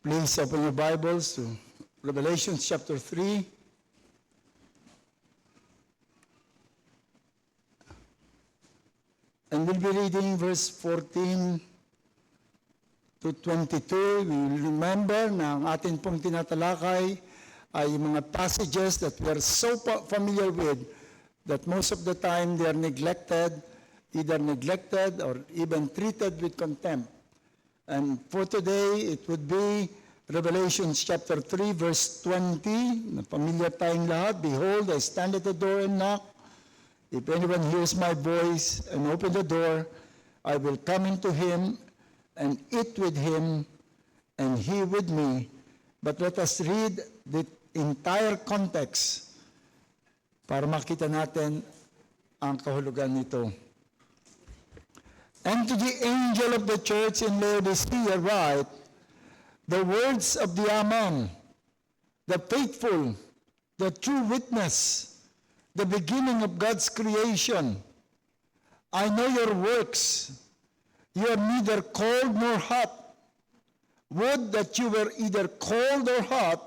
Please open your Bibles to Revelation chapter 3. And we'll be reading verse 14 to 22. We will remember na ang atin pong tinatalakay ay mga passages that we are so familiar with that most of the time they are either neglected or even treated with contempt. And for today, it would be Revelation chapter 3, verse 20. Na familiar tayong lahat. Behold, I stand at the door and knock. If anyone hears my voice and open the door, I will come into him and eat with him and he with me. But let us read the entire context para makita natin ang kahulugan nito. And to the angel of the church in Laodicea write, the words of the Amen, the faithful, the true witness, the beginning of God's creation. I know your works. You are neither cold nor hot. Would that you were either cold or hot.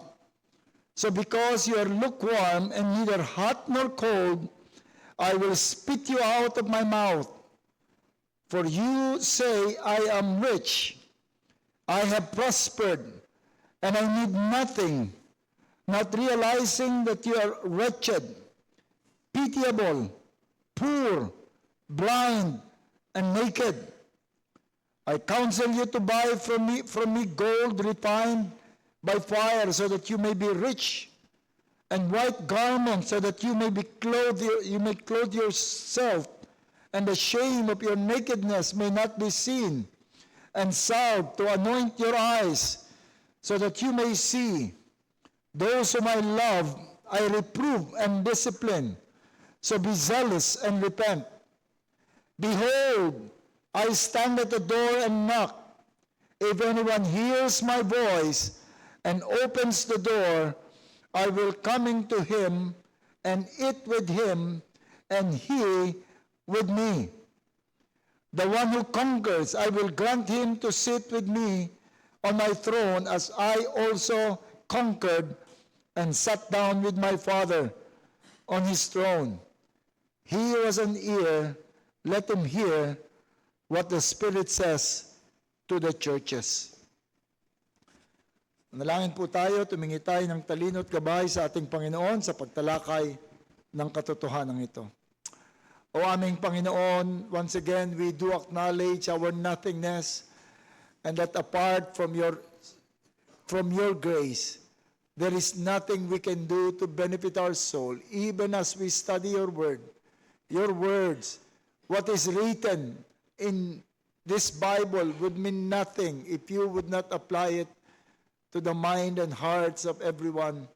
So because you are lukewarm and neither hot nor cold, I will spit you out of my mouth. For you say, I am rich, I have prospered, and I need nothing, not realizing that you are wretched, pitiable, poor, blind, and naked. I counsel you to buy from me gold refined by fire, so that you may be rich, and white garments, so that you may clothe yourself, and the shame of your nakedness may not be seen, and salve to anoint your eyes, so that you may see. Those whom I love, I reprove and discipline. So be zealous and repent. Behold, I stand at the door and knock. If anyone hears my voice and opens the door, I will come into him and eat with him, and he with me. The one who conquers, I will grant him to sit with me on my throne, as I also conquered and sat down with my Father on his throne. He who has an ear, let him hear what the Spirit says to the churches. Manalangin po tayo, tumingi tayo ng talino at gabay sa ating Panginoon sa pagtalakay ng katotohanan ito. O aming Panginoon, once again, we do acknowledge our nothingness, and that apart from your grace, there is nothing we can do to benefit our soul, even as we study your word. Your words, what is written in this Bible would mean nothing if you would not apply it to the mind and hearts of everyone.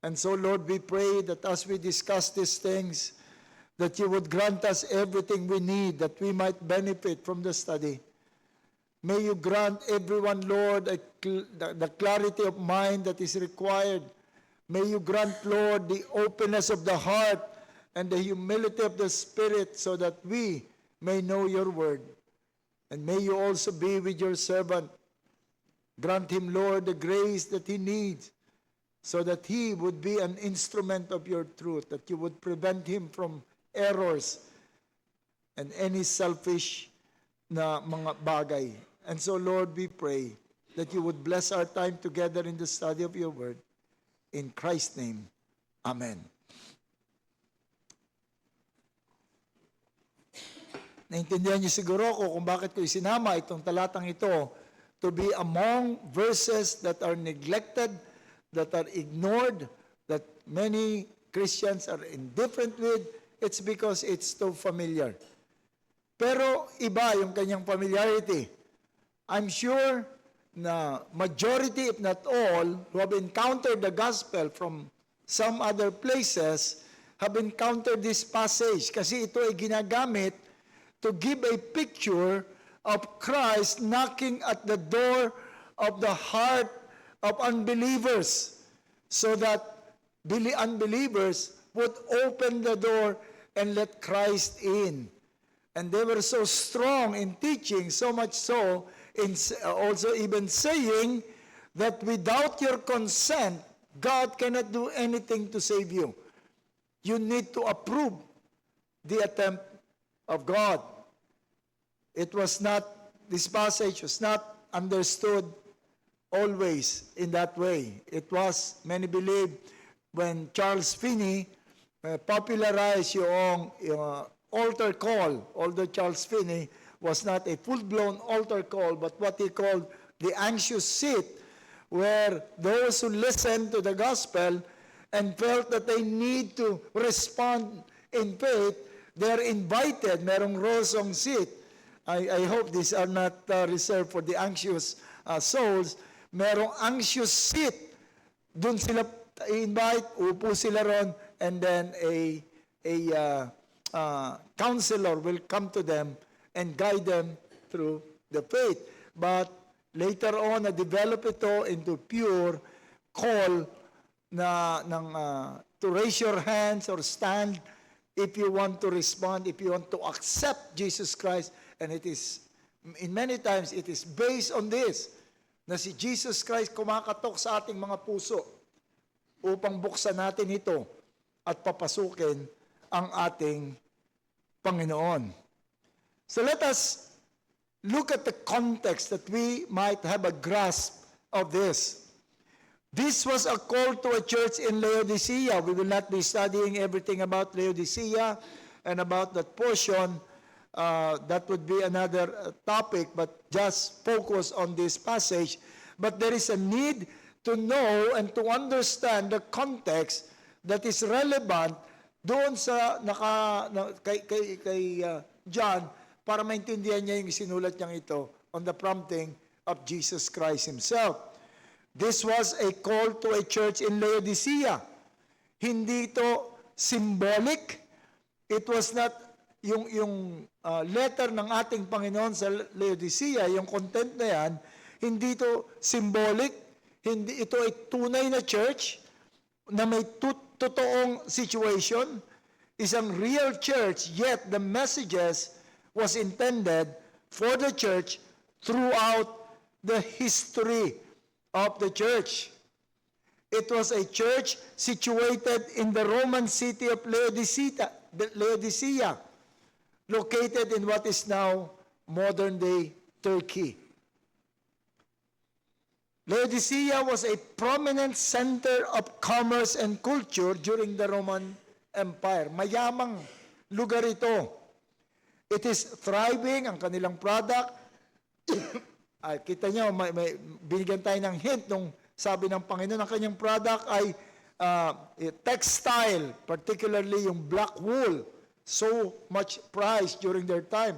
And so, Lord, we pray that as we discuss these things, that you would grant us everything we need, that we might benefit from the study. May you grant everyone, Lord, the clarity of mind that is required. May you grant, Lord, the openness of the heart and the humility of the Spirit, so that we may know your word. And may you also be with your servant. Grant him, Lord, the grace that he needs, so that he would be an instrument of your truth, that you would prevent him from errors and any selfish na mga bagay. And so, Lord, we pray that you would bless our time together in the study of your word. In Christ's name, amen. Naintindihan niyo siguro kung bakit ko isinama itong talatang ito to be among verses that are neglected, that are ignored, that many Christians are indifferent with. It's because it's too familiar. Pero iba yung kanyang familiarity. I'm sure na majority, if not all, who have encountered the gospel from some other places have encountered this passage, kasi ito ay ginagamit to give a picture of Christ knocking at the door of the heart of unbelievers, so that unbelievers would open the door and let Christ in. And they were so strong in teaching, so much so, in also even saying that without your consent, God cannot do anything to save you. You need to approve the attempt of God. This passage was not understood always in that way. It was, many believe, when Charles Finney popularized yung altar call, although Charles Finney was not a full-blown altar call, but what he called the anxious seat, where those who listened to the gospel and felt that they need to respond in faith, they're invited. Merong rosong seat. I hope these are not reserved for the anxious souls. Merong anxious seat. Doon sila invite, upo sila ron, and then a counselor will come to them and guide them through the faith. But later on, na-develop ito into pure call to raise your hands or stand if you want to respond, if you want to accept Jesus Christ. And it is, in many times, it is based on this, na si Jesus Christ kumakatok sa ating mga puso upang buksan natin ito at papasukin ang ating Panginoon. So let us look at the context that we might have a grasp of this. This was a call to a church in Laodicea. We will not be studying everything about Laodicea and about that portion. That would be another topic, but just focus on this passage. But there is a need to know and to understand the context that is relevant doon sa kay John, para maintindihan niya yung sinulat niyang ito on the prompting of Jesus Christ Himself. This was a call to a church in Laodicea. Hindi ito symbolic. It was not yung letter ng ating Panginoon sa Laodicea, yung content na yan, hindi ito symbolic. Hindi ito ay tunay na church na may totoong situation. Isang real church, yet the messages was intended for the church throughout the history of the church. It was a church situated in the Roman city of Laodicea, located in what is now modern-day Turkey. Laodicea was a prominent center of commerce and culture during the Roman Empire. Mayamang lugar ito. It is thriving, ang kanilang product. Kita nyo, binigyan tayo ng hint nung sabi ng Panginoon, ang kanyang product ay textile, particularly yung black wool. So much prized during their time.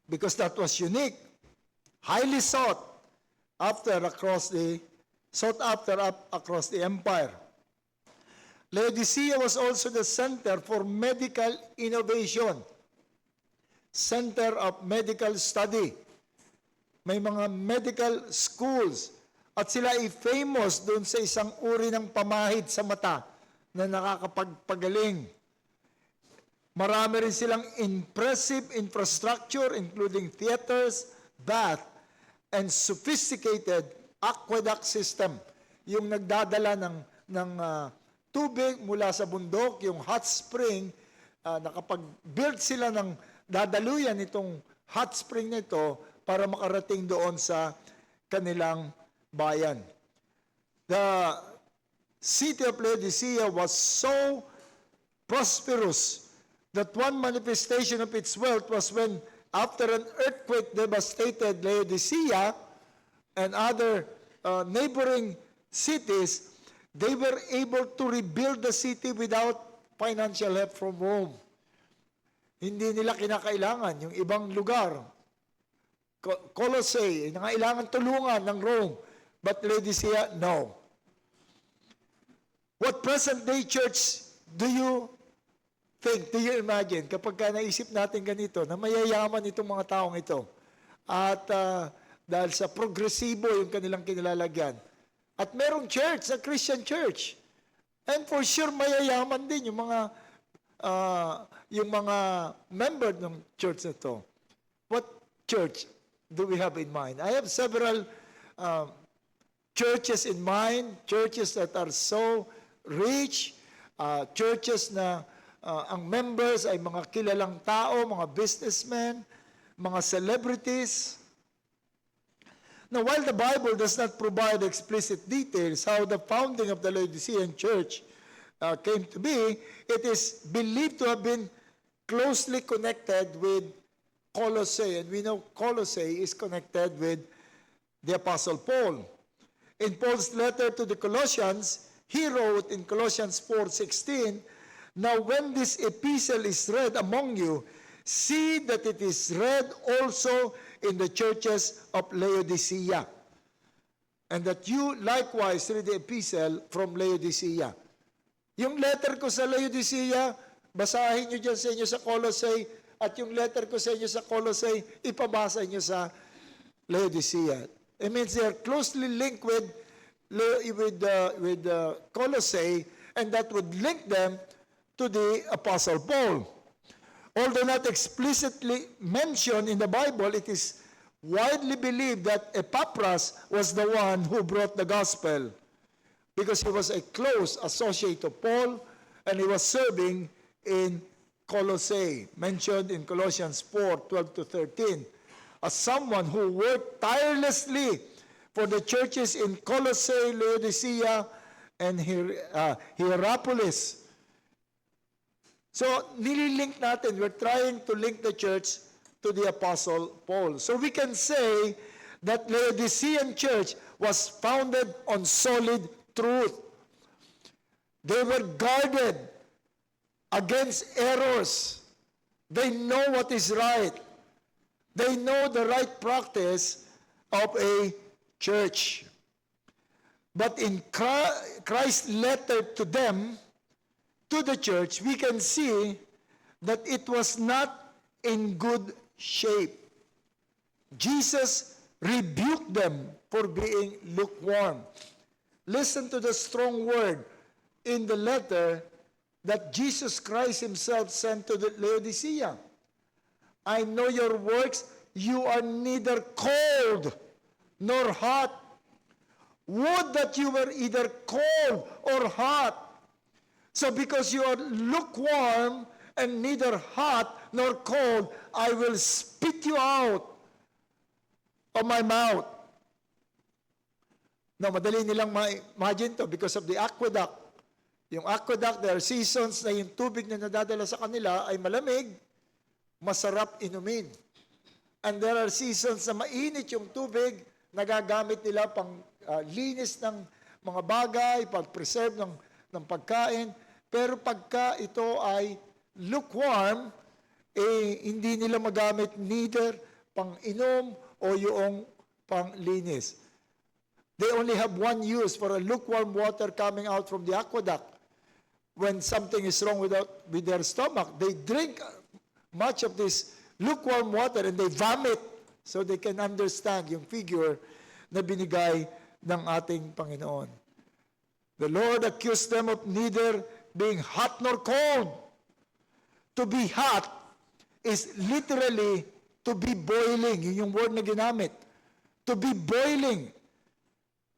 Because that was unique, highly sought after across the empire. Laodicea was also the center for medical innovation, center of medical study. May mga medical schools at sila ay famous doon sa isang uri ng pamahid sa mata na nakakapagpagaling. Marami rin silang impressive infrastructure including theaters, bath, and sophisticated aqueduct system. Yung nagdadala ng tubig mula sa bundok, yung hot spring, nakapag-build sila ng dadaluyan itong hot spring nito para makarating doon sa kanilang bayan. The city of Laodicea was so prosperous that one manifestation of its wealth was when, after an earthquake devastated Laodicea and other neighboring cities, they were able to rebuild the city without financial help from Rome. Hindi nila kinakailangan yung ibang lugar. Colossae, nangailangan tulungan ng Rome. But Laodicea, no. What present-day church do you think, do you imagine, kapag naisip natin ganito, na mayayaman itong mga taong ito, at dahil sa progresibo yung kanilang kinilalagyan, at merong church, a Christian church, and for sure mayayaman din yung mga yung mga member ng church na to. What church do we have in mind? I have several churches in mind, churches that are so rich, churches na ang members ay mga kilalang tao, mga businessmen, mga celebrities. Now, while the Bible does not provide explicit details how the founding of the Laodicean church came to be, it is believed to have been closely connected with Colossae. And we know Colossae is connected with the Apostle Paul. In Paul's letter to the Colossians, he wrote in Colossians 4:16, "Now when this epistle is read among you, see that it is read also in the churches of Laodicea, and that you likewise read the epistle from Laodicea." Yung letter ko sa Laodicea, basahin nyo dyan sa inyo sa Colossae, at yung letter ko sa inyo sa Colossae, ipabasa nyo sa Laodicea. It means they are closely linked with Colossae, and that would link them to the Apostle Paul. Although not explicitly mentioned in the Bible, it is widely believed that Epaphras was the one who brought the gospel, because he was a close associate of Paul, and he was serving in Colossae, mentioned in Colossians 4:12-13, as someone who worked tirelessly for the churches in Colossae, Laodicea, and Hierapolis. So, nililink natin, we're trying to link the church to the Apostle Paul. So we can say that Laodicean church was founded on solid truth. They were guarded against errors. They know what is right. They know the right practice of a church. But in Christ's letter to them, to the church, we can see that it was not in good shape. Jesus rebuked them for being lukewarm. Listen to the strong word in the letter that Jesus Christ himself sent to the Laodicea. "I know your works, you are neither cold nor hot. Would that you were either cold or hot. So because you are lukewarm and neither hot nor cold, I will spit you out of my mouth." Now, madali nilang ma-imagine to because of the aqueduct. Yung aqueduct, there are seasons na yung tubig na nadadala sa kanila ay malamig, masarap inumin. And there are seasons na mainit yung tubig, nagagamit nila pang linis ng mga bagay, pag-preserve ng pagkain. Pero pagka ito ay lukewarm, hindi nila magamit neither pang inom o yung pang linis. They only have one use for a lukewarm water coming out from the aqueduct. When something is wrong with their stomach, they drink much of this lukewarm water and they vomit so they can understand yung figure na binigay ng ating Panginoon. The Lord accused them of neither being hot nor cold. To be hot is literally to be boiling. Yun yung word na ginamit. To be boiling.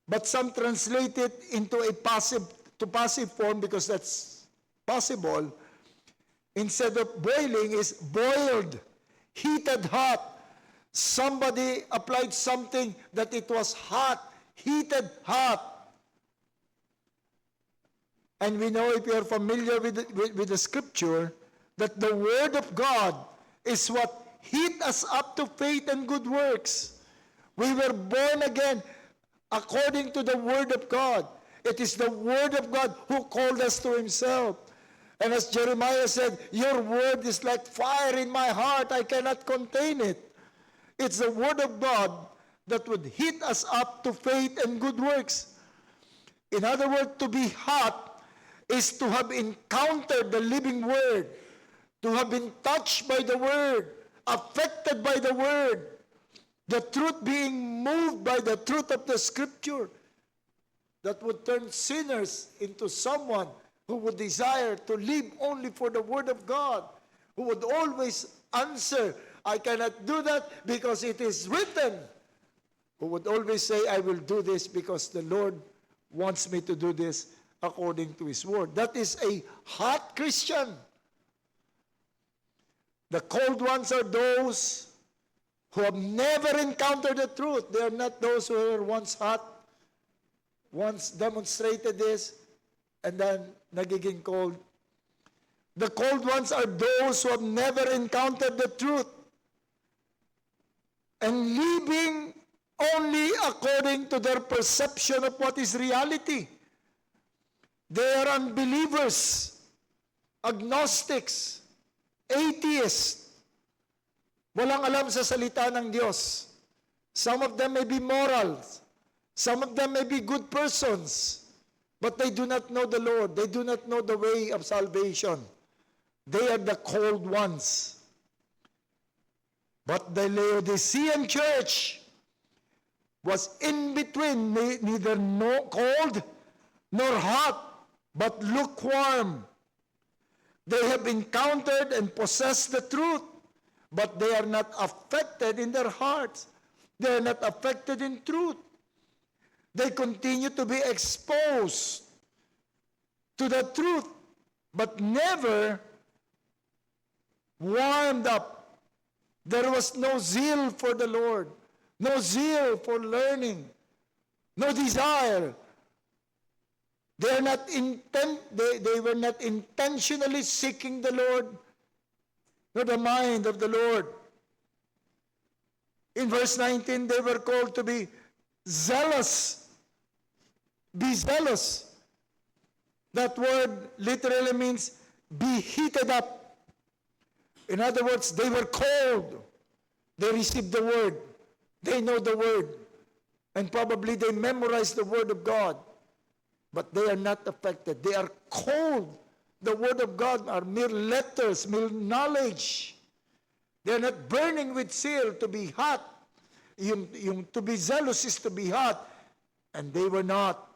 But some translate it into a passive form because that's possible. Instead of boiling is boiled, heated hot. Somebody applied something that it was hot, heated hot. And we know, if you are familiar with the scripture, that the word of God is what heat us up to faith and good works. We were born again according to the word of God. It is the word of God who called us to himself. And as Jeremiah said, "Your word is like fire in my heart, I cannot contain it." It's the word of God that would heat us up to faith and good works. In other words, to be hot is to have encountered the living word, to have been touched by the word, affected by the word, the truth being moved by the truth of the scripture that would turn sinners into someone who would desire to live only for the Word of God, who would always answer, I cannot do that because it is written, who would always say, I will do this because the Lord wants me to do this according to His Word. That is a hot Christian. The cold ones are those who have never encountered the truth. They are not those who were once hot, once demonstrated this, and then nagiging cold. The cold ones are those who have never encountered the truth and living only according to their perception of what is reality. They are unbelievers, agnostics, atheists. Walang alam sa salita ng Diyos. Some of them may be moral. Some of them may be good persons. But they do not know the Lord. They do not know the way of salvation. They are the cold ones. But the Laodicean church was in between, neither cold nor hot, but lukewarm. They have encountered and possessed the truth, but they are not affected in their hearts. They are not affected in truth. They continue to be exposed to the truth, but never warmed up. There was no zeal for the Lord, no zeal for learning, no desire. They were not intentionally seeking the Lord, nor the mind of the Lord. In verse 19, they were called to be zealous. Be zealous. That word literally means be heated up. In other words, they were cold. They received the word. They know the word. And probably they memorized the word of God. But they are not affected. They are cold. The word of God are mere letters, mere knowledge. They are not burning with zeal to be hot. To be zealous is to be hot. And they were not.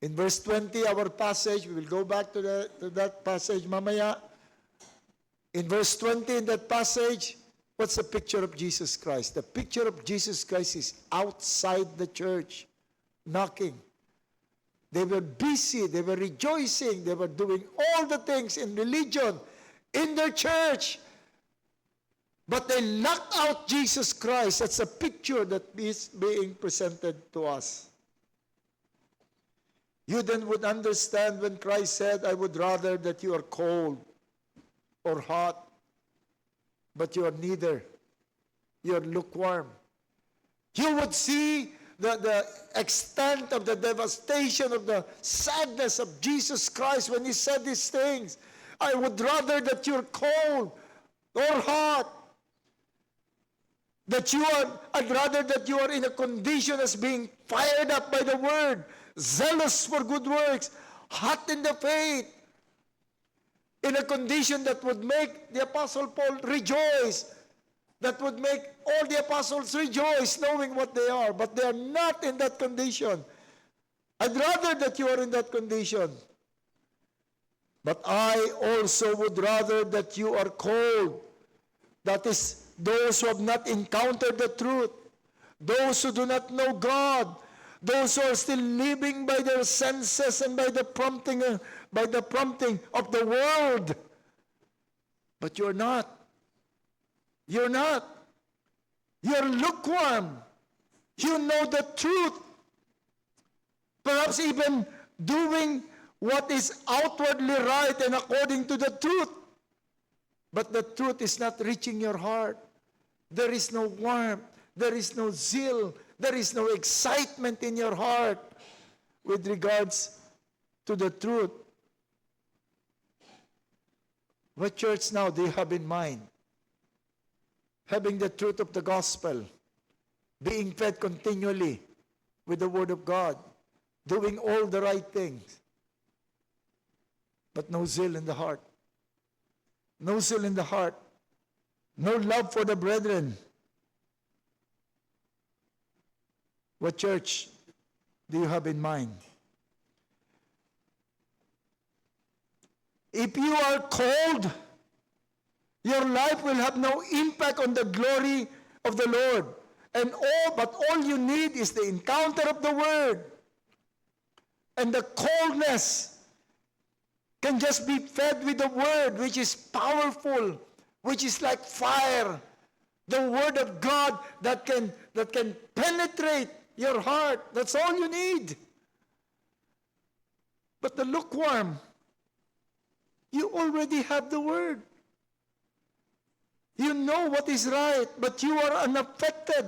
In verse 20, our passage, we will go back to that passage mamaya. In verse 20, in that passage, what's the picture of Jesus Christ? The picture of Jesus Christ is outside the church, knocking. They were busy, they were rejoicing, they were doing all the things in religion, in their church. But they knocked out Jesus Christ. That's a picture that is being presented to us. You then would understand when Christ said, I would rather that you are cold or hot, but you are neither. You are lukewarm. You would see the extent of the devastation, of the sadness of Jesus Christ when He said these things. I would rather that you're cold or hot. I'd rather that you are in a condition as being fired up by the word, zealous for good works, hot in the faith, in a condition that would make the Apostle Paul rejoice, that would make all the apostles rejoice knowing what they are, but they are not in that condition. I'd rather that you are in that condition. But I also would rather that you are cold. That is, those who have not encountered the truth, those who do not know God, those who are still living by their senses and by the prompting of the world. But you're not. You're not. You're lukewarm. You know the truth. Perhaps even doing what is outwardly right and according to the truth. But the truth is not reaching your heart. There is no warmth. There is no zeal. There is no excitement in your heart with regards to the truth. What church now do you have in mind? Having the truth of the gospel, being fed continually with the word of God, doing all the right things, but no zeal in the heart. No zeal in the heart. No love for the brethren. What church do you have in mind? If you are cold, your life will have no impact on the glory of the Lord. But all you need is the encounter of the Word. And the coldness can just be fed with the Word, which is powerful, which is like fire. The Word of God that can penetrate your heart. That's all you need. But the lukewarm, you already have the Word. You know what is right, but you are unaffected.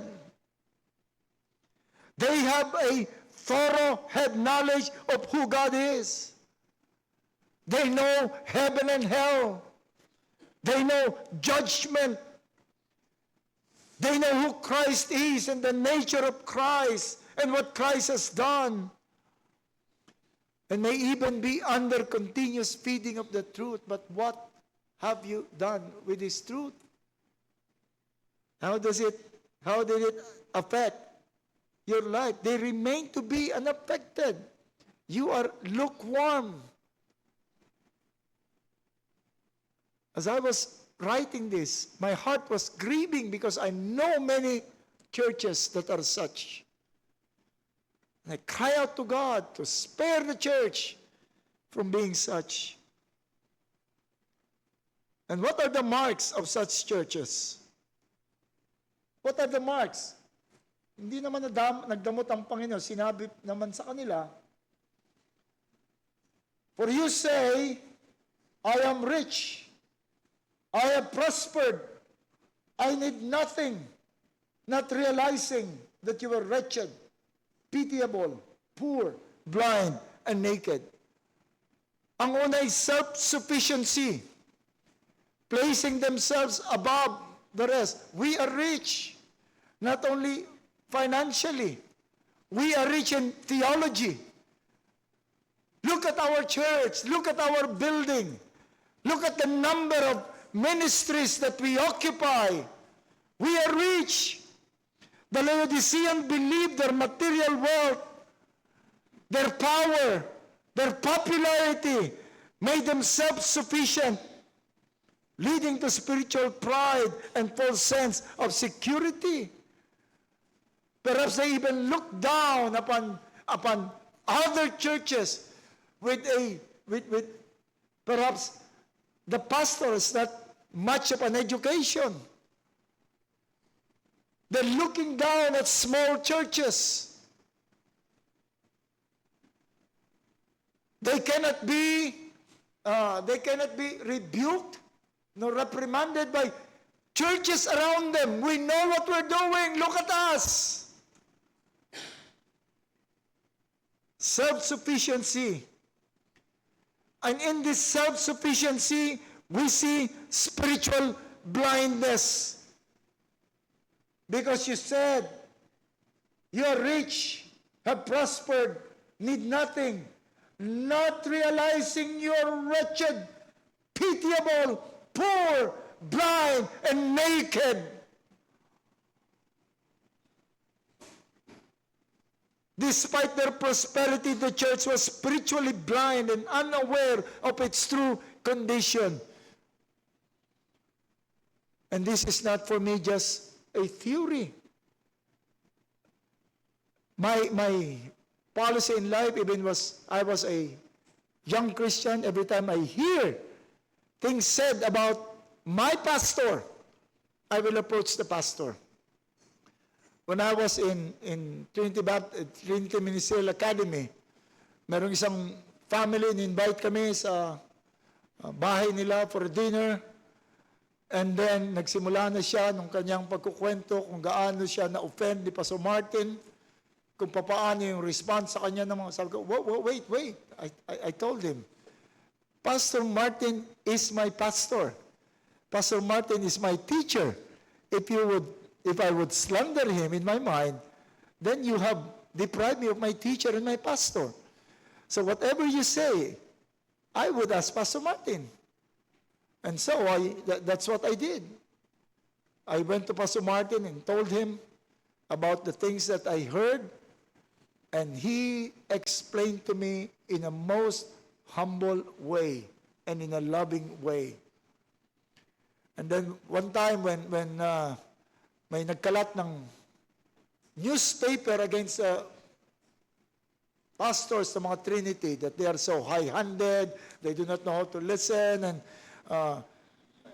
They have a thorough head knowledge of who God is. They know heaven and hell. They know judgment. They know who Christ is and the nature of Christ and what Christ has done. And may even be under continuous feeding of the truth. But what have you done with this truth? How did it affect your life? They remain to be unaffected. You are lukewarm. As I was writing this, my heart was grieving because I know many churches that are such. And I cry out to God to spare the church from being such. And what are the marks of such churches? What are the marks? Hindi naman nagdamot ang Panginoon. Sinabi naman sa kanila, for you say, I am rich. I have prospered. I need nothing. Not realizing that you are wretched, pitiable, poor, blind, and naked. Ang una ay self-sufficiency. Placing themselves above the rest. We are rich. Not only financially. We are rich in theology. Look at our church. Look at our building. Look at the number of ministries that we occupy. We are rich. The Laodiceans believed their material wealth, their power, their popularity made them self-sufficient, leading to spiritual pride and false sense of security. Perhaps they even look down upon other churches with perhaps the pastors not much of an education. They're looking down at small churches. They cannot be rebuked nor reprimanded by churches around them. We know what we're doing. Look at us. Self-sufficiency. And in this self-sufficiency, we see spiritual blindness. Because you said, you are rich, have prospered, need nothing, not realizing you are wretched, pitiable, poor, blind, and naked. Despite their prosperity, the church was spiritually blind and unaware of its true condition. And this is not for me just a theory. My policy in life I was a young Christian. Every time I hear things said about my pastor, I will approach the pastor. When I was in Trinity Ministerial Academy, merong isang family, in-invite kami sa bahay nila for dinner. And then, nagsimula na siya nung kanyang pagkukwento kung gaano siya na-offend ni Pastor Martin, kung papaano yung response sa kanya ng mga sabi ko, wait. I told him, Pastor Martin is my pastor. Pastor Martin is my teacher. If I would slander him in my mind, then you have deprived me of my teacher and my pastor. So whatever you say, I would ask Pastor Martin. And so that's what I did. I went to Pastor Martin and told him about the things that I heard, and he explained to me in a most humble way and in a loving way. And then one time when may nagkalat ng newspaper against pastors ng mga Trinity, that they are so high-handed, they do not know how to listen, and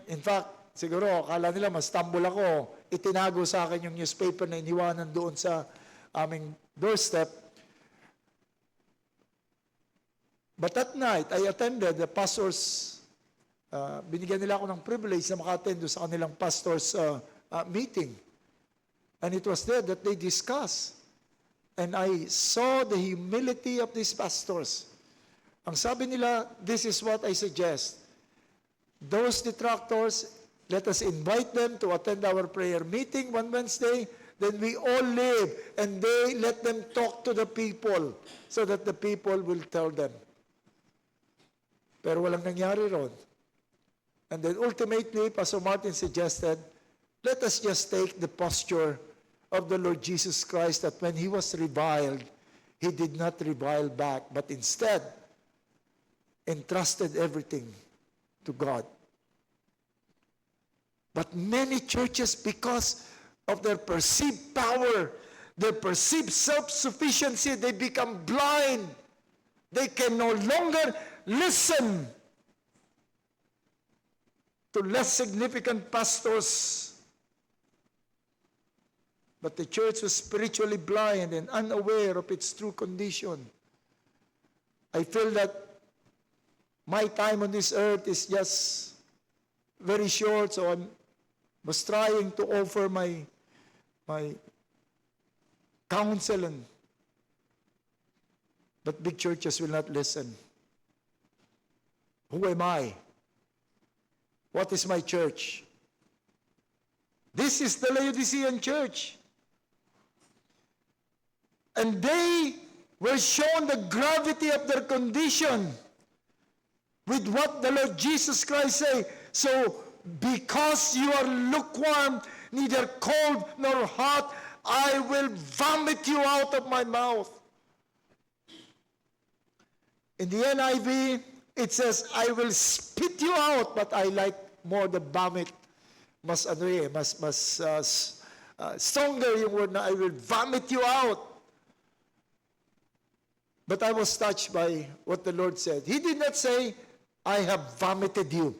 in fact, siguro, akala nila mas-stumble ako, itinago sa akin yung newspaper na iniwanan doon sa aming doorstep. But that night, I attended the pastors, binigyan nila ako ng privilege na maka-attend sa kanilang pastors meeting. And it was there that they discussed. And I saw the humility of these pastors. Ang sabi nila, this is what I suggest. Those detractors, let us invite them to attend our prayer meeting one Wednesday. Then we all leave and they let them talk to the people so that the people will tell them. Pero walang nangyari ron. And then ultimately, Pastor Martin suggested, let us just take the posture of the Lord Jesus Christ, that when he was reviled, he did not revile back, but instead entrusted everything to God. But many churches, because of their perceived power, their perceived self-sufficiency, they become blind. They can no longer listen to less significant pastors. But the church was spiritually blind and unaware of its true condition. I feel that my time on this earth is just very short, so I was trying to offer my counsel, but big churches will not listen. Who am I? What is my church? This is the Laodicean church. And they were shown the gravity of their condition with what the Lord Jesus Christ said. So, because you are lukewarm, neither cold nor hot, I will vomit you out of my mouth. In the NIV, it says, I will spit you out, but I like more the vomit. Mas stronger yung word na I will vomit you out. But I was touched by what the Lord said. He did not say, I have vomited you,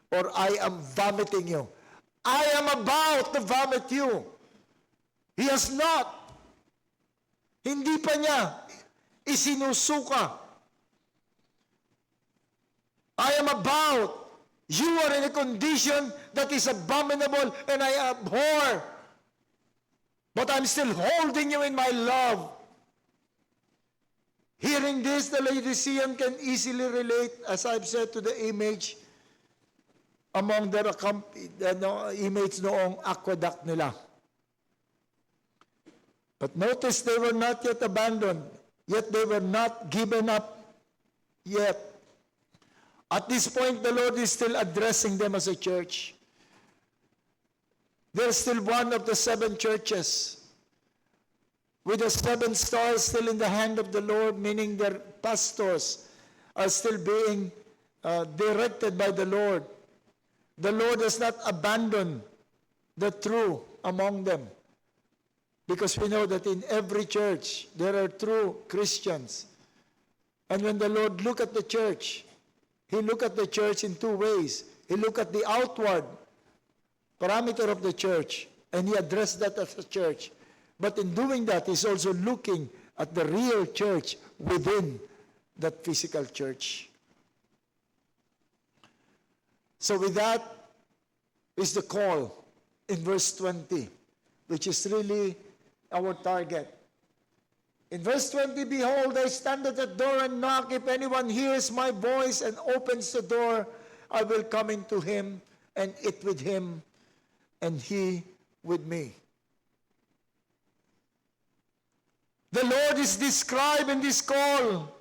or I am vomiting you. I am about to vomit you. He has not. Hindi pa niya isinusuka. I am about. You are in a condition that is abominable and I abhor. But I'm still holding you in my love. Hearing this, the Laodicean can easily relate, as I've said, to the image among their image noong aqueduct nila. But notice they were not yet abandoned, yet they were not given up yet. At this point, the Lord is still addressing them as a church. They're still one of the 7 churches, with the 7 stars still in the hand of the Lord, meaning their pastors are still being directed by the Lord. The Lord has not abandoned the true among them. Because we know that in every church, there are true Christians. And when the Lord look at the church, He look at the church in 2 ways. He look at the outward parameter of the church, and He addressed that as a church. But in doing that, He's also looking at the real church within that physical church. So with that is the call in verse 20, which is really our target. In verse 20, behold, I stand at the door and knock. If anyone hears my voice and opens the door, I will come into him and eat with him, and he with me. The Lord is described in this call.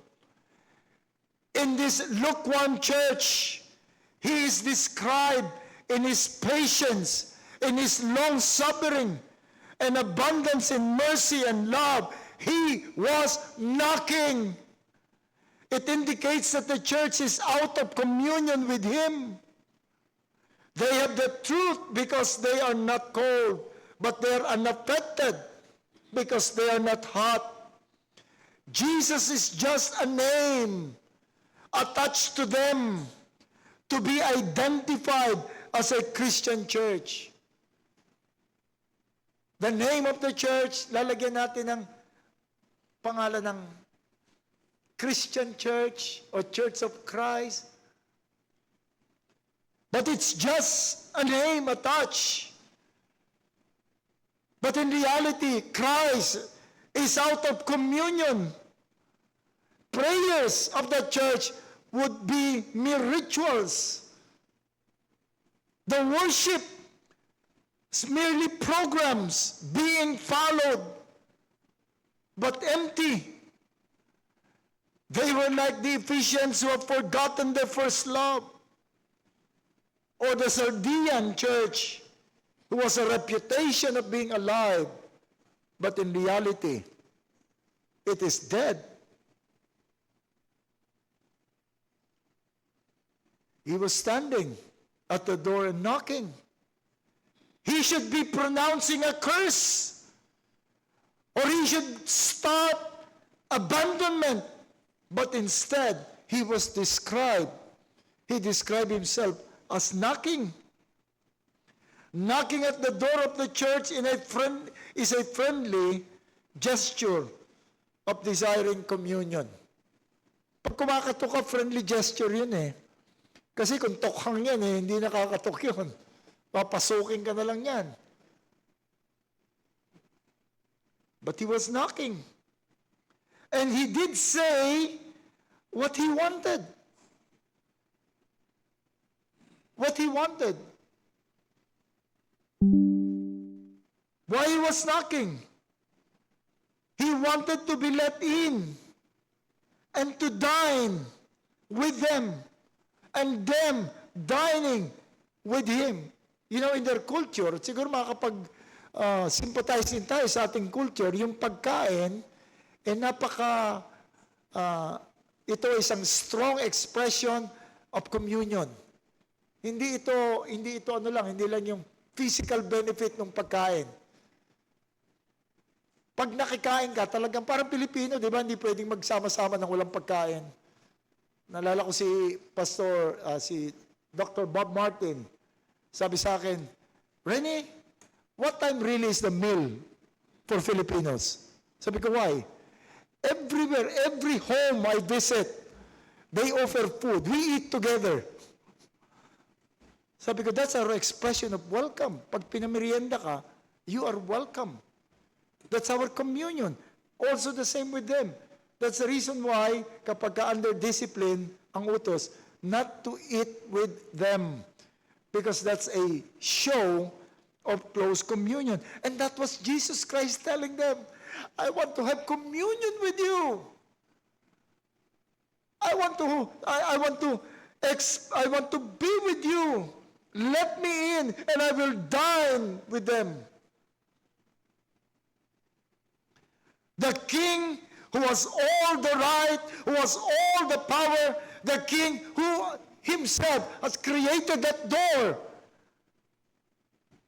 In this lukewarm church, He is described in His patience, in His long-suffering, and abundance in mercy and love. He was knocking. It indicates that the church is out of communion with Him. They have the truth because they are not cold, but they are unaffected because they are not hot. Jesus is just a name attached to them to be identified as a Christian church. The name of the church, lalagyan natin ng pangalan ng Christian Church or Church of Christ. But it's just a name attached. But in reality, Christ is out of communion. Prayers of the church would be mere rituals. The worship is merely programs being followed, but empty. They were like the Ephesians who have forgotten their first love, or the Sardian church who was a reputation of being alive, but in reality, it is dead. He was standing at the door and knocking. He should be pronouncing a curse, or he should stop abandonment. But instead, he described himself as knocking. Knocking at the door of the church is a friendly gesture of desiring communion. Pag kumakatok ka, friendly gesture yun eh. Kasi kung tokhang yan eh, hindi nakakatok yun. Papasukin ka na lang yan. But he was knocking. And he did say what he wanted. What he wanted. Why he was knocking? He wanted to be let in and to dine with them and them dining with him. You know, in their culture, siguro makakapag-sympathize din tayo sa ating culture, yung pagkain, ito isang strong expression of communion. Hindi lang yung physical benefit ng pagkain. Pag nakikain ka, talagang parang Pilipino, di ba? Hindi pwedeng magsama-sama ng walang pagkain. Naalala ko si Dr. Bob Martin. Sabi sa akin, Rennie, what time really is the meal for Filipinos? Sabi ko, why? Everywhere, every home I visit, they offer food. We eat together. Sabi ko, that's our expression of welcome. Pag pinamerienda ka, you are welcome. That's our communion. Also the same with them. That's the reason why, kapag under discipline, ang utos, not to eat with them. Because that's a show of close communion. And that was Jesus Christ telling them, I want to have communion with you. I want to be with you. Let me in, and I will dine with them. The King who has all the right, who has all the power, the King who himself has created that door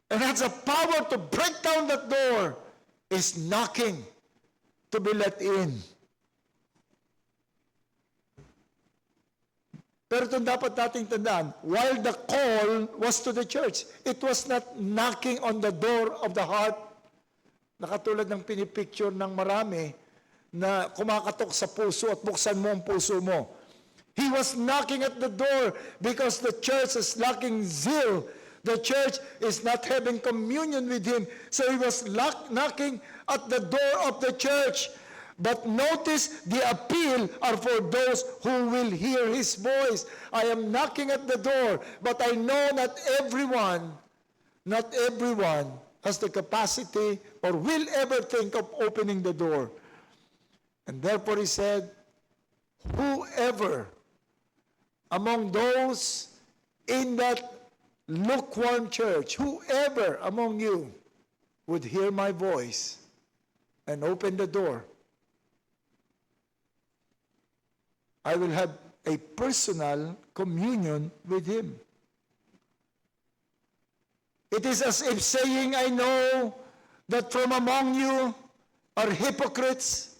and has the power to break down that door, is knocking to be let in. Pero ito dapat nating tandaan, while the call was to the church, it was not knocking on the door of the heart, na katulad ng pinipicture ng marami, na kumakatok sa puso at buksan mo ang puso mo. He was knocking at the door because the church is lacking zeal. The church is not having communion with him. So he was knocking at the door of the church. But notice the appeal are for those who will hear his voice. I am knocking at the door, but I know not everyone has the capacity or will ever think of opening the door. And therefore he said, whoever among those in that lukewarm church, whoever among you would hear my voice and open the door, I will have a personal communion with Him. It is as if saying, I know that from among you are hypocrites,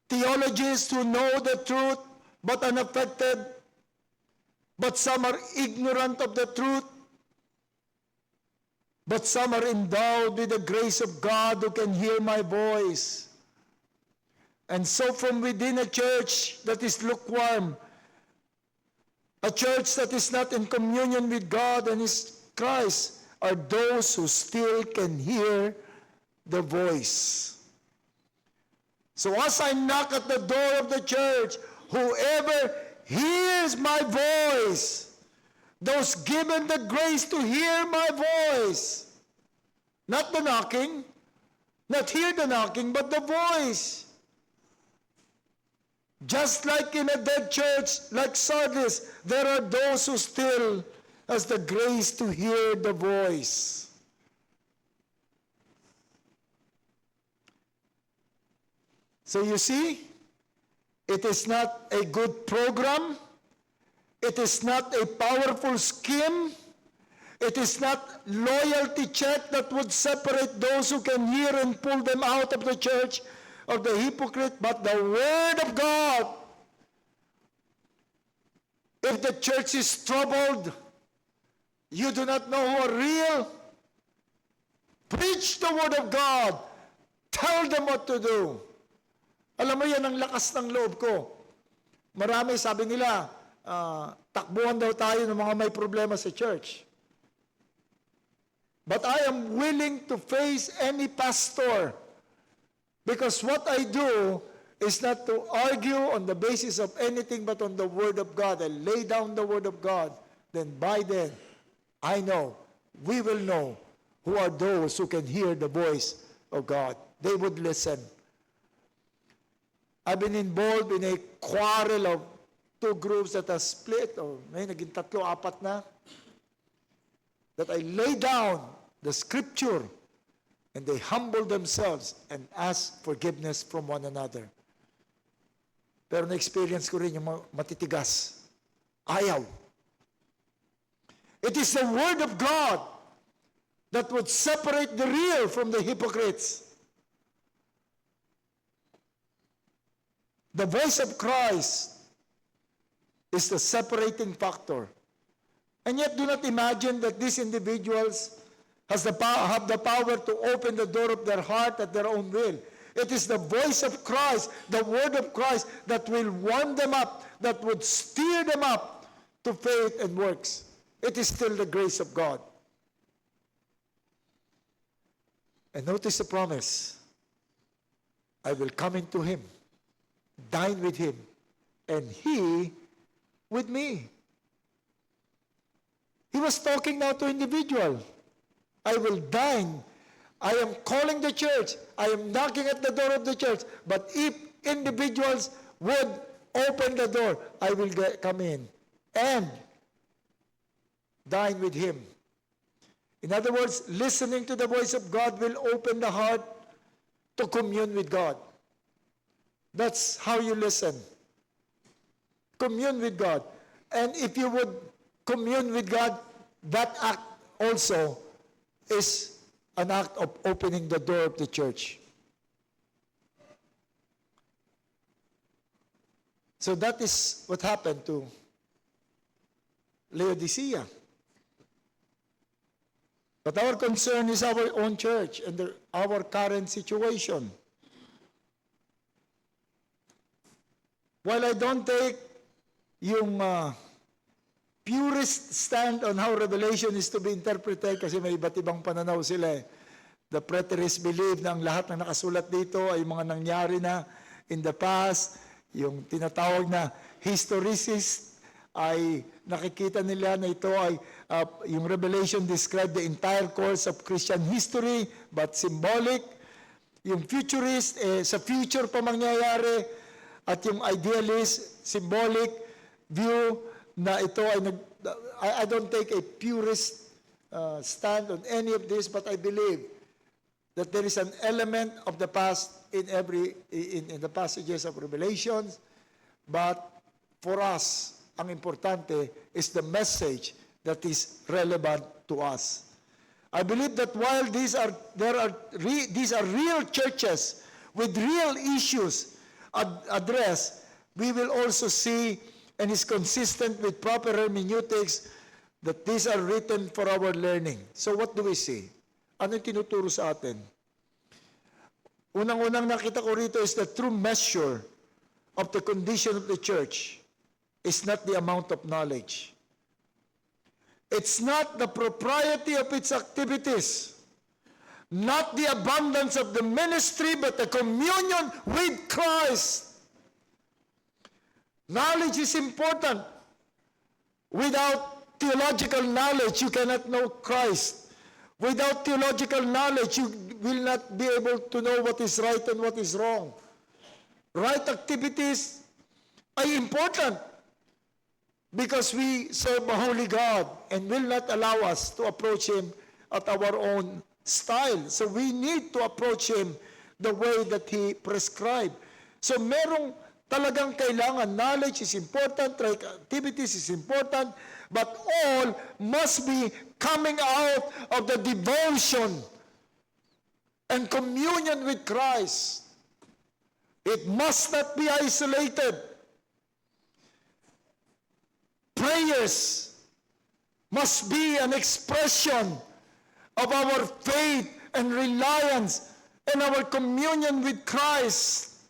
theologians who know the truth but unaffected, but some are ignorant of the truth, but some are endowed with the grace of God who can hear my voice. And so from within a church that is lukewarm, a church that is not in communion with God and His Christ, are those who still can hear the voice. So as I knock at the door of the church, whoever hears my voice, those given the grace to hear my voice, not the knocking, not hear the knocking, but the voice. Just like in a dead church, like Sardis, there are those who still has the grace to hear the voice. So you see, it is not a good program. It is not a powerful scheme. It is not loyalty check that would separate those who can hear and pull them out of the church of the hypocrite, but the Word of God. If the church is troubled, you do not know who are real, preach the Word of God. Tell them what to do. Alam mo yan ang lakas ng loob ko. Marami sabi nila, takbuhan daw tayo ng mga may problema sa church. But I am willing to face any pastor, because what I do is not to argue on the basis of anything but on the Word of God. I lay down the Word of God. Then by then, I know, we will know who are those who can hear the voice of God. They would listen. I've been involved in a quarrel of two groups that are split, or may naging tatlo, apat na, that I lay down the Scripture and they humble themselves and ask forgiveness from one another. Pero na-experience ko rin yung matitigas. Ayaw. It is the Word of God that would separate the real from the hypocrites. The voice of Christ is the separating factor. And yet do not imagine that these individuals have the power to open the door of their heart at their own will. It is the voice of Christ, the Word of Christ, that will warm them up, that would steer them up to faith and works. It is still the grace of God. And notice the promise. I will come into Him, dine with Him, and He with me. He was talking now to individual. I will dine. I am calling the church. I am knocking at the door of the church. But if individuals would open the door, I will come in and dine with Him. In other words, listening to the voice of God will open the heart to commune with God. That's how you listen. Commune with God. And if you would commune with God, that act also is an act of opening the door of the church. So that is what happened to Laodicea. But our concern is our own church and our current situation. While I don't take yung purist stand on how Revelation is to be interpreted, kasi may iba't ibang pananaw sila. The preterists believe na ang lahat ng nakasulat dito ay mga nangyari na in the past. Yung tinatawag na historicists ay nakikita nila na ito ay yung Revelation describe the entire course of Christian history but symbolic. Yung futurist, sa future pa mangyayari. At yung idealist, symbolic view na ito ay I don't take a purist stand on any of this, but I believe that there is an element of the past in the passages of Revelations, But for us, ang importante is the message that is relevant to us. I believe that while these are real churches with real issues addressed, we will also see, and is consistent with proper hermeneutics, that these are written for our learning. So what do we see? Ano yung tinuturo sa atin? Unang-unang nakita ko rito is the true measure of the condition of the church is not the amount of knowledge. It's not the propriety of its activities, not the abundance of the ministry, but the communion with Christ. Knowledge is important. Without theological knowledge, you cannot know Christ. Without theological knowledge, you will not be able to know what is right and what is wrong. Right activities are important because we serve a holy God and will not allow us to approach Him at our own style. So we need to approach Him the way that He prescribed. So merong talagang kailangan. Knowledge is important, right activities is important, but all must be coming out of the devotion and communion with Christ. It must not be isolated. Prayers must be an expression of our faith and reliance and our communion with Christ.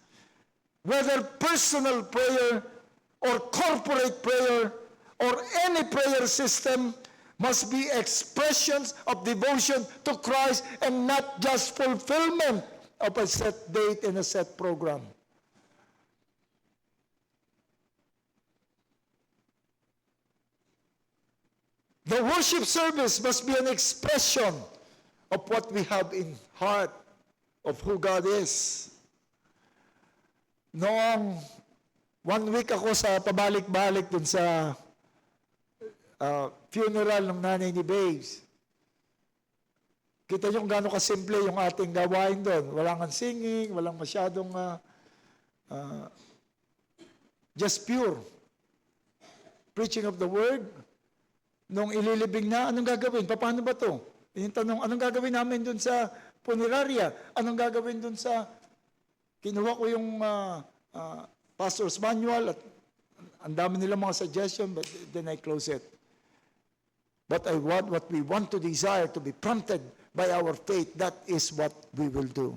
Whether personal prayer or corporate prayer or any prayer system must be expressions of devotion to Christ and not just fulfillment of a set date and a set program. The worship service must be an expression of what we have in heart of who God is. Noong 1 week ako sa pabalik-balik dun sa funeral ng nanay ni Babes. Kita nyo kung gano'ng kasimple yung ating gawain doon. Walang singing, walang masyadong just pure preaching of the word. Nung ililibing na, anong gagawin? Paano ba to? Yung tanong, anong gagawin namin dun sa funeraria? Anong gagawin dun sa... Kinuha ko yung pastor's manual at ang dami nilang mga suggestion, but then I close it. But what we want to desire to be prompted by our faith, that is what we will do.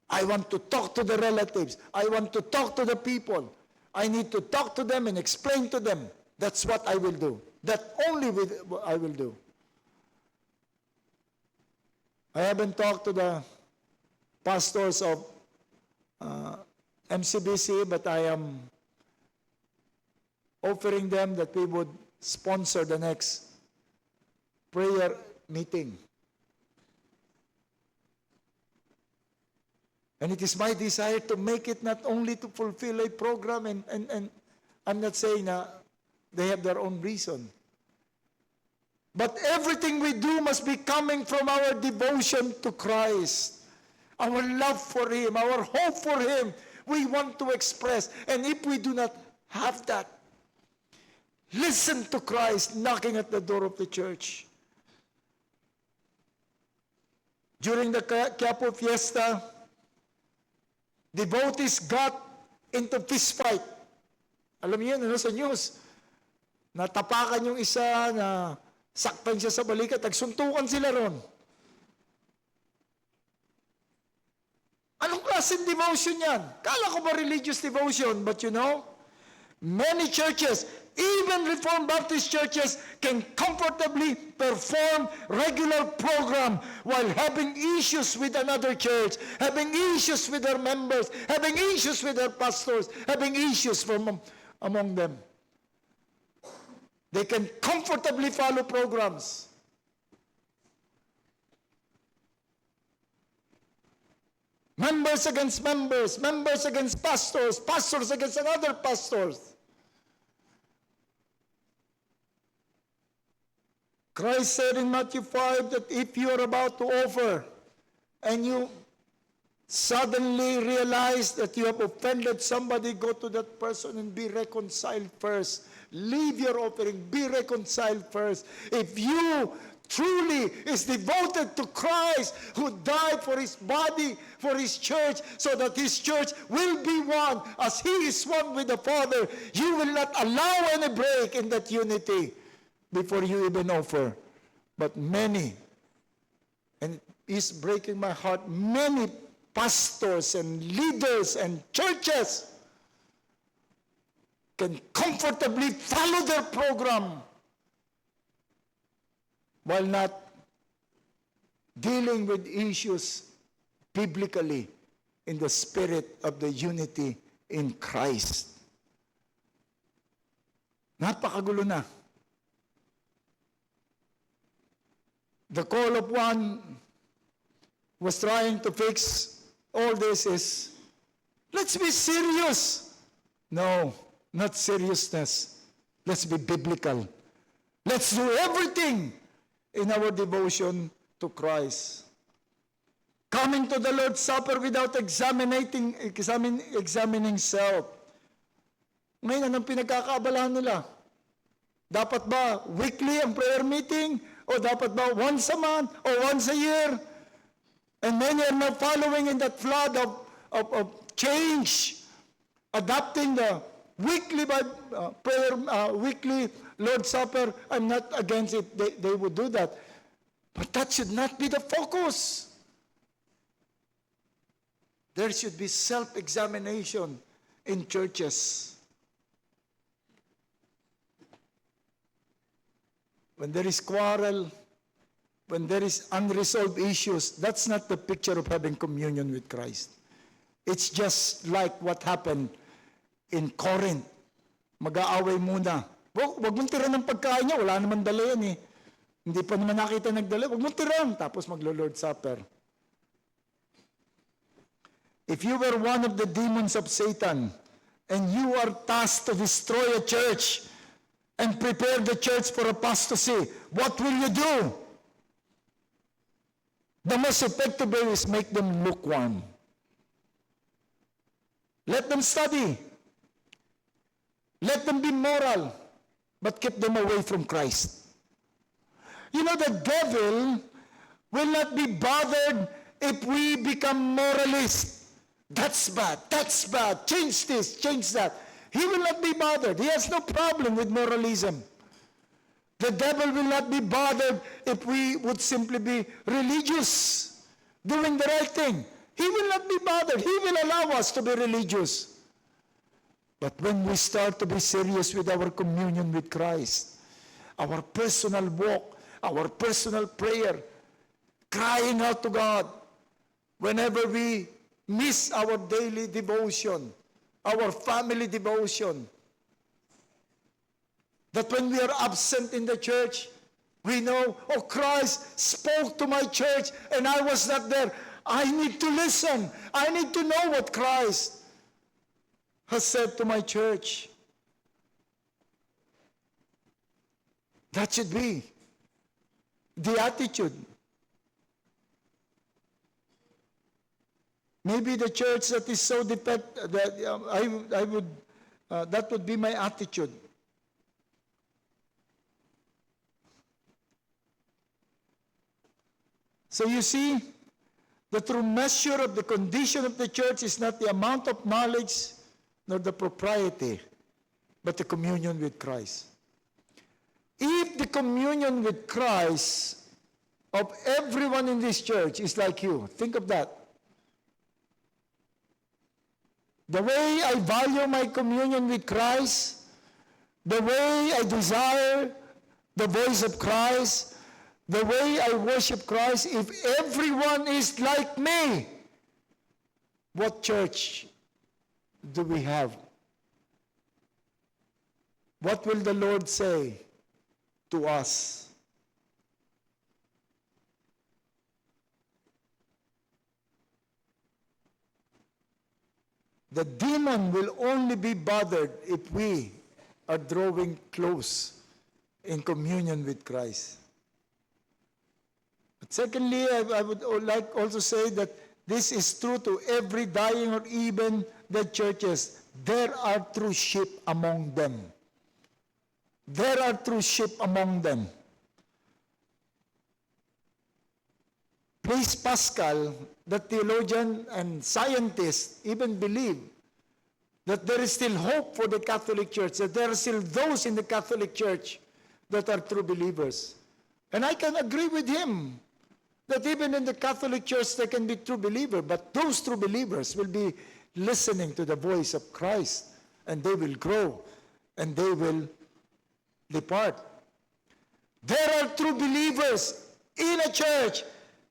I want to talk to the relatives. I want to talk to the people. I need to talk to them and explain to them. That's what I will do. That only I will do. I haven't talked to the pastors of MCBC, but I am offering them that we would sponsor the next prayer meeting. And it is my desire to make it not only to fulfill a program, and I'm not saying they have their own reason. But everything we do must be coming from our devotion to Christ, our love for Him, our hope for Him. We want to express. And if we do not have that, listen to Christ knocking at the door of the church. During the Quiapo Fiesta, devotees got into fist fight. Alam niyo yun, sa news? Natapakan yung isa, na saktan siya sa balikat, nagsuntukan sila ron. Anong klaseng devotion yan? Kala ko ba religious devotion? But you know, many churches, even Reformed Baptist churches, can comfortably perform regular program while having issues with another church, having issues with their members, having issues with their pastors, having issues among them. They can comfortably follow programs. Members against members, members against pastors, pastors against another pastors. Christ said in Matthew 5 that if you are about to offer and you suddenly realize that you have offended somebody, go to that person and be reconciled first. Leave your offering, be reconciled first. If you truly is devoted to Christ, who died for his body, for his church, so that his church will be one as he is one with the Father, you will not allow any break in that unity before you even offer. But many, and it is breaking my heart, many pastors and leaders and churches can comfortably follow their program while not dealing with issues biblically in the spirit of the unity in Christ. Napakagulo na. The call of one was trying to fix all this is, let's be serious. No, not seriousness. Let's be biblical. Let's do everything in our devotion to Christ. Coming to the Lord's Supper without examining self. Ngayon, anong pinagkakaabalahan nila? Dapat ba weekly ang prayer meeting? O dapat ba once a month? O once a year? And many are not following in that flood of change, adopting the weekly prayer, weekly Lord's Supper. I'm not against it. They would do that. But that should not be the focus. There should be self-examination in churches. When there is quarrel, when there is unresolved issues, that's not the picture of having communion with Christ. It's just like what happened in Corinth. Mag-aaway muna. Wag mong tira ng pagkain niya, wala naman dala yan eh. Hindi pa naman nakita nagdala, wag mong tiran, tapos maglo-Lord Supper. If you were one of the demons of Satan, and you are tasked to destroy a church, and prepare the church for apostasy, what will you do? The most effective way is make them lukewarm. Let them study. Let them be moral, but keep them away from Christ. You know, the devil will not be bothered if we become moralists. That's bad, change this, change that. He will not be bothered. He has no problem with moralism. The devil will not be bothered if we would simply be religious, doing the right thing. He will not be bothered. He will allow us to be religious. But when we start to be serious with our communion with Christ, our personal walk, our personal prayer, crying out to God, whenever we miss our daily devotion, our family devotion, that when we are absent in the church, we know, oh, Christ spoke to my church and I was not there. I need to listen. I need to know what Christ has said to my church. That should be the attitude. Maybe the church that is so defective, that would be my attitude. So you see, the true measure of the condition of the church is not the amount of knowledge nor the propriety, but the communion with Christ. If the communion with Christ of everyone in this church is like you, think of that. The way I value my communion with Christ, the way I desire the voice of Christ, the way I worship Christ, if everyone is like me, what church do we have? What will the Lord say to us? The demon will only be bothered if we are drawing close in communion with Christ. But secondly, I would like also say that this is true to every dying or even the churches. There are true sheep among them. There are true sheep among them. Blaise Pascal, the theologian and scientist, even believed that there is still hope for the Catholic Church, that there are still those in the Catholic Church that are true believers. And I can agree with him that even in the Catholic Church there can be true believers, but those true believers will be listening to the voice of Christ, and they will grow, and they will depart. There are true believers in a church,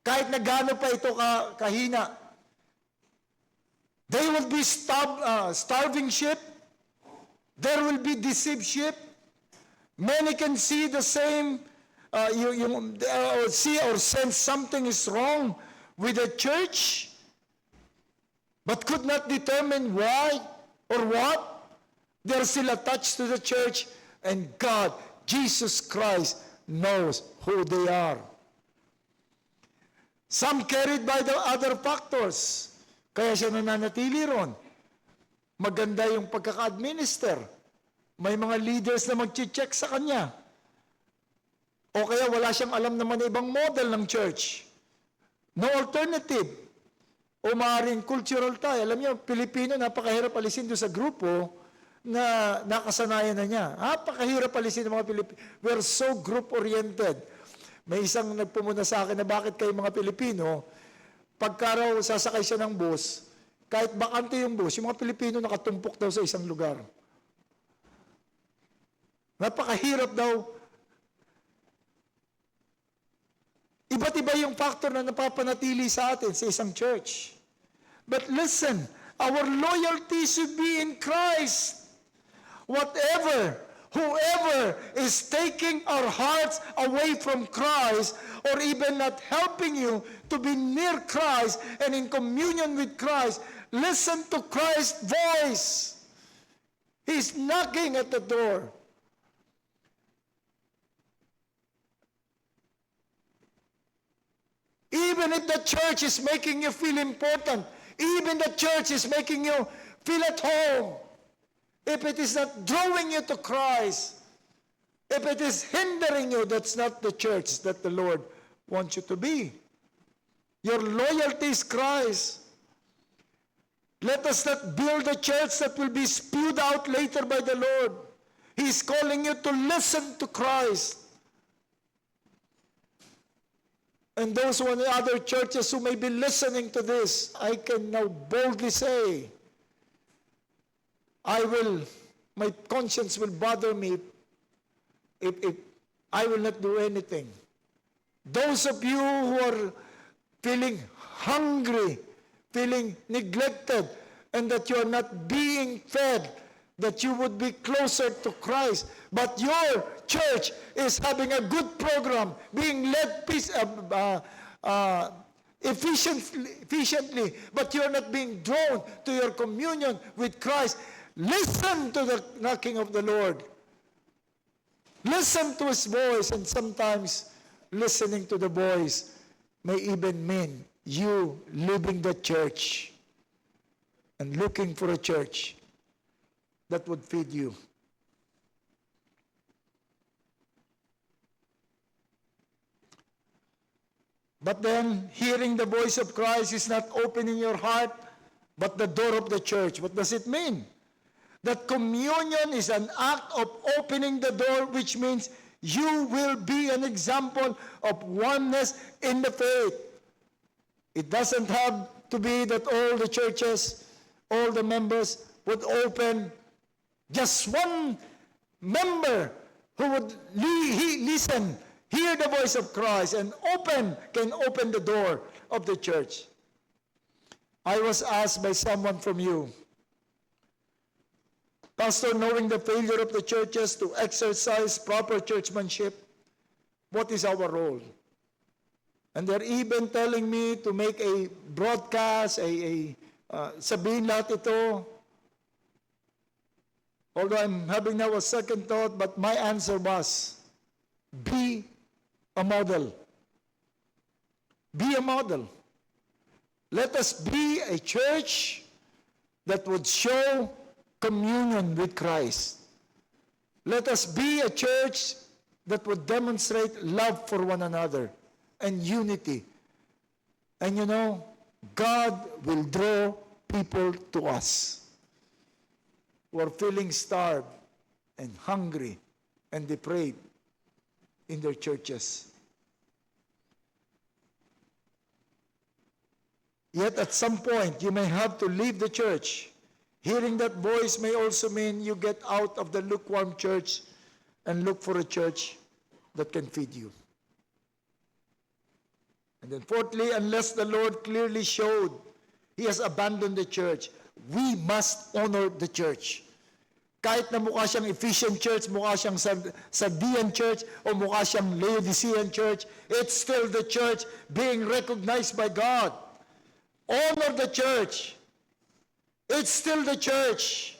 kahit na gaano pa ito kahina. They will be starving sheep. There will be deceived sheep. Many can see the same, see or sense something is wrong with the church, but could not determine why or what. They're still attached to the church, and God, Jesus Christ, knows who they are. Some carried by the other factors, kaya siya nananatili ron. Maganda yung pagkaka-administer. May mga leaders na mag-check sa kanya. O kaya wala siyang alam naman na ibang model ng church. No alternative. O maaaring cultural tie. Alam niyo, Pilipino, napakahirap alisin doon sa grupo na nakasanayan na niya. Napakahirap alisin ng mga Pilipino. We're so group-oriented. May isang nagpumuna sa akin na bakit kayo mga Pilipino, pagka raw sasakay siya ng bus, kahit bakante yung bus, yung mga Pilipino nakatumpok daw sa isang lugar. Napakahirap daw. Iba't iba yung factor na napapanatili sa atin sa isang church. But listen, our loyalty should be in Christ. Whoever is taking our hearts away from Christ, or even not helping you to be near Christ and in communion with Christ, listen to Christ's voice. He's knocking at the door. Even if the church is making you feel important, even the church is making you feel at home, if it is not drawing you to Christ, if it is hindering you, that's not the church that the Lord wants you to be. Your loyalty is Christ. Let us not build a church that will be spewed out later by the Lord. He is calling you to listen to Christ. And those other churches who may be listening to this, I can now boldly say, my conscience will bother me if I will not do anything. Those of you who are feeling hungry, feeling neglected, and that you are not being fed, that you would be closer to Christ, but your church is having a good program, being led efficiently, but you are not being drawn to your communion with Christ. Listen to the knocking of the Lord. Listen to His voice, and sometimes listening to the voice may even mean you leaving the church and looking for a church that would feed you. But then, hearing the voice of Christ is not opening your heart, but the door of the church. What does it mean? That communion is an act of opening the door, which means you will be an example of oneness in the faith. It doesn't have to be that all the churches, all the members would open. Just one member who would listen, hear the voice of Christ, and can open the door of the church. I was asked by someone from you, Pastor, knowing the failure of the churches to exercise proper churchmanship, what is our role? And they're even telling me to make a broadcast, sabihin lahat ito. Although I'm having now a second thought, but my answer was, be a model. Be a model. Let us be a church that would show communion with Christ. Let us be a church that would demonstrate love for one another and unity. And you know, God will draw people to us who are feeling starved and hungry and depraved in their churches. Yet at some point, you may have to leave the church. Hearing that voice may also mean you get out of the lukewarm church and look for a church that can feed you. And then fourthly, unless the Lord clearly showed He has abandoned the church, we must honor the church. Kahit na mukha siyang Ephesian church, mukha siyang Sardian church, o mukha siyang Laodicean church, it's still the church being recognized by God. Honor the church. It's still the church.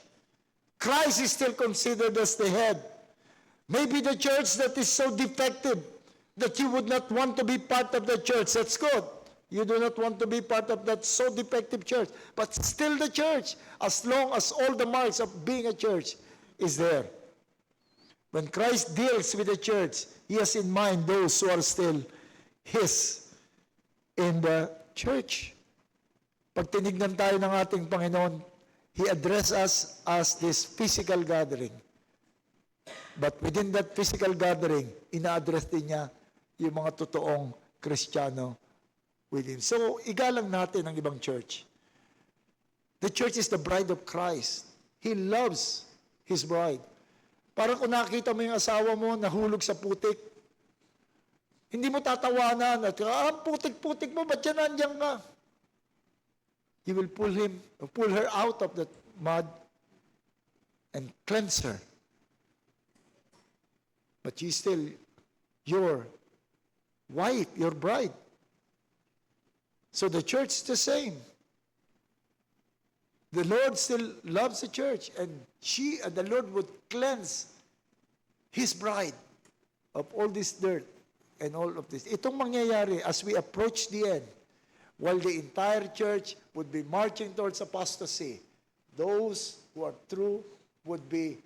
Christ is still considered as the head. Maybe the church that is so defective that you would not want to be part of the church. That's good. You do not want to be part of that so defective church. But still the church, as long as all the marks of being a church is there. When Christ deals with the church, He has in mind those who are still His in the church. Pag tinignan tayo ng ating Panginoon, He addressed us as this physical gathering. But within that physical gathering, ina-address din niya yung mga totoong Kristiyano within. So, igalang natin ang ibang church. The church is the bride of Christ. He loves His bride. Parang kung nakita mo yung asawa mo nahulog sa putik, hindi mo tatawanan at, putik-putik mo, ba't yan nandiyan ka? You will pull her out of that mud and cleanse her. But she's still your wife, your bride. So the church is the same. The Lord still loves the church, and the Lord would cleanse His bride of all this dirt and all of this. Itong mangyayari as we approach the end, while the entire church would be marching towards apostasy, those who are true would be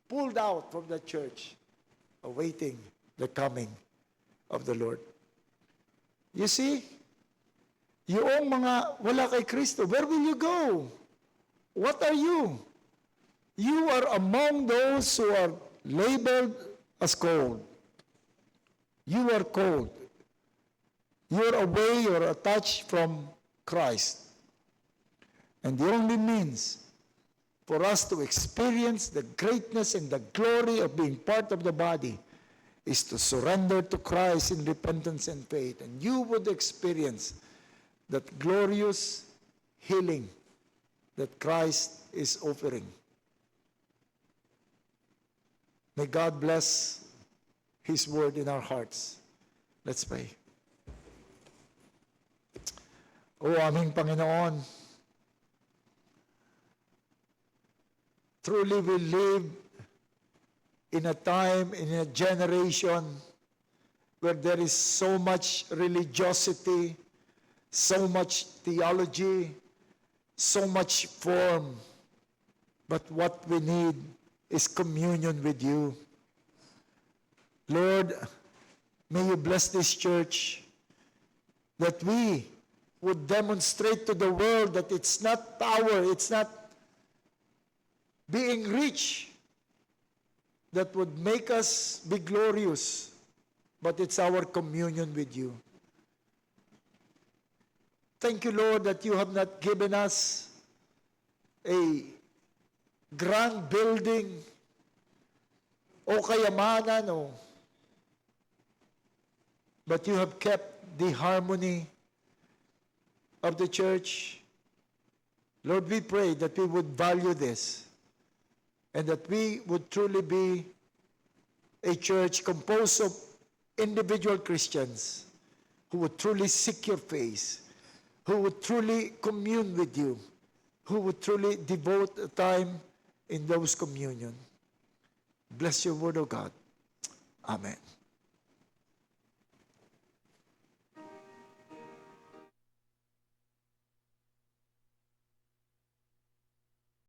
pulled out from the church, awaiting the coming of the Lord. You see, yung mga wala kay Kristo, where will you go? What are you? You are among those who are labeled as cold. You are cold. You're away, you're attached from Christ. And the only means for us to experience the greatness and the glory of being part of the body is to surrender to Christ in repentance and faith. And you would experience that glorious healing that Christ is offering. May God bless His word in our hearts. Let's pray. O aming Panginoon, truly we live in a time, in a generation where there is so much religiosity, so much theology, so much form. But what we need is communion with you. Lord, may you bless this church that we would demonstrate to the world that it's not power, it's not being rich that would make us be glorious, but it's our communion with you. Thank you, Lord, that you have not given us a grand building o kayamanan, but you have kept the harmony of the church. Lord, we pray that we would value this and that we would truly be a church composed of individual Christians who would truly seek your face, who would truly commune with you, who would truly devote a time in those communion. Bless your word, O God. Amen.